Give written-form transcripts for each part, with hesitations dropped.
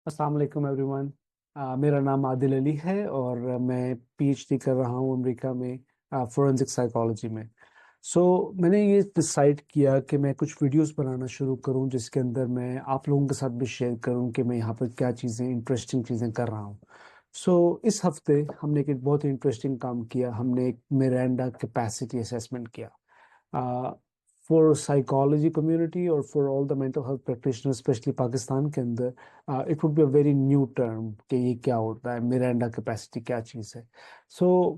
अस्सलाम वालेकुम एवरीवन। मेरा नाम आदिल अली है और मैं पीएचडी कर रहा हूँ अमेरिका में फोरेंसिक साइकोलॉजी में। मैंने ये डिसाइड किया कि मैं कुछ वीडियोस बनाना शुरू करूँ जिसके अंदर मैं आप लोगों के साथ भी शेयर करूँ कि मैं यहाँ पर क्या चीज़ें इंटरेस्टिंग चीज़ें कर रहा हूँ। इस हफ्ते हमने एक बहुत ही इंटरेस्टिंग काम किया। हमने एक मिरांडा कैपेसिटी असेसमेंट किया फॉर साइकोलॉजी कम्युनिटी और for all the mental health practitioner specially Pakistan के अंदर। It would be a very new term कि ये क्या होता है, मिरांडा कैपेसिटी क्या चीज़ है।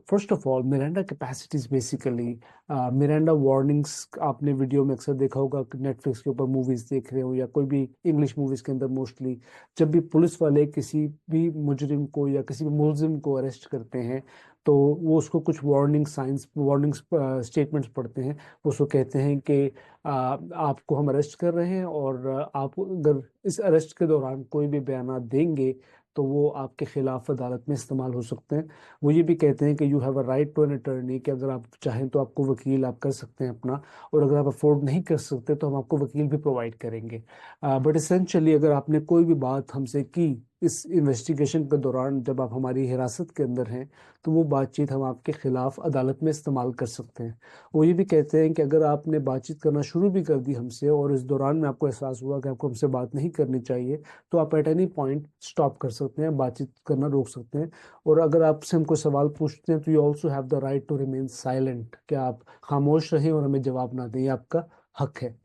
First of all Miranda capacities basically Miranda warnings. आपने वीडियो में अक्सर देखा होगा कि नेटफ्लिक्स के ऊपर मूवीज देख रहे हो या कोई भी इंग्लिश मूवीज के अंदर मोस्टली जब भी पुलिस वाले किसी भी मुजरिम को या किसी भी मुलजिम को अरेस्ट करते हैं तो वो उसको कुछ वार्निंग स्टेटमेंट्स पढ़ते हैं। वो उसको कहते हैं कि आपको हम अरेस्ट कर रहे हैं और आप अगर इस अरेस्ट के दौरान कोई भी बयान देंगे तो वो आपके खिलाफ अदालत में इस्तेमाल हो सकते हैं। वो ये भी कहते हैं कि you have a right to an attorney, कि अगर आप चाहें तो आपको वकील आप कर सकते हैं अपना, और अगर आप अफोर्ड नहीं कर सकते तो हम आपको वकील भी प्रोवाइड करेंगे। बट इसेंशली अगर आपने कोई भी बात हमसे की इस इन्वेस्टिगेशन के दौरान जब आप हमारी हिरासत के अंदर हैं तो वो बातचीत हम आपके खिलाफ अदालत में इस्तेमाल कर सकते हैं। वो ये भी कहते हैं कि अगर आपने बातचीत करना शुरू भी कर दी हमसे और इस दौरान में आपको एहसास हुआ कि आपको हमसे बात नहीं करनी चाहिए तो आप एट एनी पॉइंट स्टॉप कर सकते हैं, बातचीत करना रोक सकते हैं। और अगर आपसे हम कोई सवाल पूछते हैं तो you also have the right to remain silent, कि आप खामोश रहें और हमें जवाब ना दें, ये आपका हक है।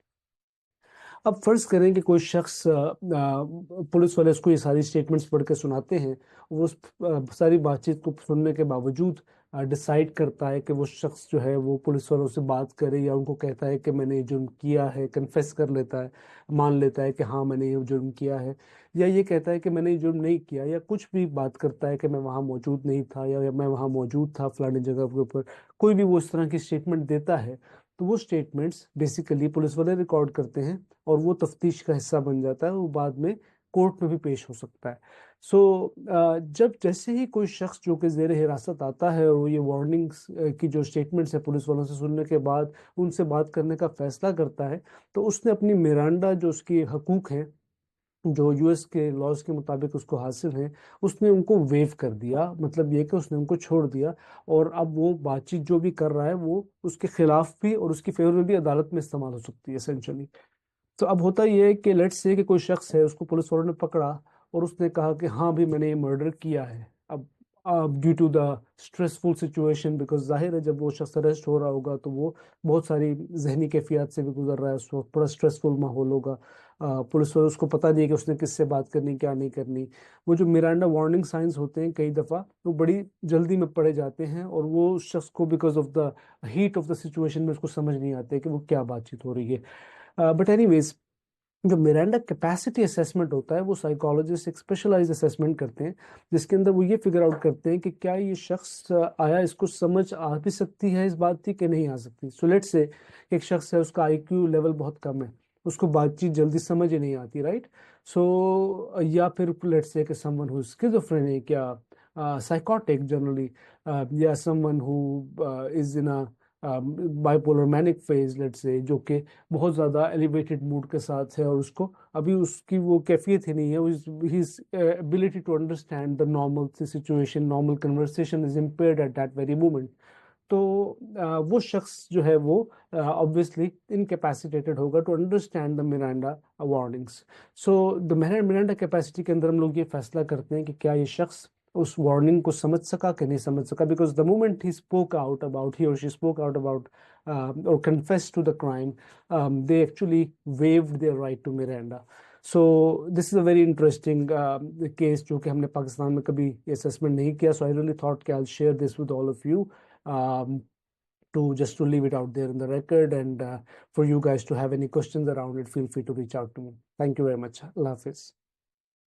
अब फर्ज करें कि कोई शख्स पुलिस वाले उसको ये सारी स्टेटमेंट्स पढ़ के सुनाते हैं। वो उस सारी बातचीत को सुनने के बावजूद डिसाइड करता है कि वो शख्स जो है वो पुलिस वालों से बात करे या उनको कहता है कि मैंने ये जुर्म किया है, कन्फेस कर लेता है, मान लेता है कि हाँ मैंने ये जुर्म किया है, या ये कहता है कि मैंने ये जुर्म नहीं किया, या कुछ भी बात करता है कि मैं वहाँ मौजूद नहीं था या मैं वहाँ मौजूद था फलानी जगह के ऊपर, कोई भी वो इस तरह की स्टेटमेंट देता है तो वो स्टेटमेंट्स बेसिकली पुलिस वाले रिकॉर्ड करते हैं और वो तफ्तीश का हिस्सा बन जाता है। वो बाद में कोर्ट में भी पेश हो सकता है। जब जैसे ही कोई शख्स जो कि जेर हिरासत आता है और वो ये वार्निंग्स की जो स्टेटमेंट्स है पुलिस वालों से सुनने के बाद उनसे बात करने का फैसला करता है, तो उसने अपनी मिरांडा जो उसकी हकूक हैं जो यूएस के लॉज के मुताबिक उसको हासिल हैं उसने उनको वेव कर दिया। मतलब ये कि उसने उनको छोड़ दिया और अब वो बातचीत जो भी कर रहा है वो उसके खिलाफ भी और उसकी फेवर में भी अदालत में इस्तेमाल हो सकती है एसेंशली। तो अब होता ये है कि लेट्स से कि कोई शख्स है, उसको पुलिस वालों ने पकड़ा और उसने कहा कि हाँ भी मैंने ये मर्डर किया है। अब due to the stressful situation, because जाहिर है जब वो शख्स अरेस्ट हो रहा होगा तो वो बहुत सारी जहनी कैफियत से भी गुजर रहा है, उसको बड़ा स्ट्रेसफुल माहौल होगा। पुलिस वाले उसको पता नहीं है कि उसने किससे बात करनी क्या नहीं करनी। वो जो मिरांडा वार्निंग साइंस होते हैं कई दफ़ा वो बड़ी जल्दी में पढ़े जाते हैं और वो उस शख्स को because of the heat of the situation में उसको समझ नहीं आते कि वो क्या बातचीत हो रही है। बट एनीवेज, जो मिरांडा कैपेसिटी असेसमेंट होता है वो साइकोलॉजिस्ट एक स्पेशलाइज्ड असेसमेंट करते हैं जिसके अंदर वो ये फिगर आउट करते हैं कि क्या ये शख्स आया इसको समझ आ भी सकती है इस बात की कि नहीं आ सकती। सो लेट्स से एक शख्स है, उसका आईक्यू लेवल बहुत कम है, उसको बातचीत जल्दी समझ ही नहीं आती, राइट। या फिर लेट्स से कि समवन हु स्किज़ोफ्रेनिक या साइकोटिक जनरली, या someone who is in a bipolar manic phase let's say, जो कि बहुत ज़्यादा एलिवेटेड मूड के साथ है और उसको अभी उसकी वो कैफियत ही नहीं है, his ability to understand the normal situation, normal conversation is impaired at that very moment. तो वो शख्स जो है वो ऑब्वियसली इनकेपेसिटेटेड होगा to understand the Miranda warnings. The Miranda capacity के अंदर हम लोग ये फैसला करते हैं कि क्या ये शख्स उस वार्निंग को समझ सका कि नहीं समझ सका, बिकॉज द मोमेंट ही और she spoke out about or confessed to the crime, they actually waived their right to Miranda. So this is a very interesting case जो कि हमने पाकिस्तान में कभी assessment नहीं किया. So I really thought कि I'll share this with all of you, um, to just to leave it out there in the record, and for you guys to have any questions around it, feel free to reach out to me. Thank you very much. Allah Hafiz.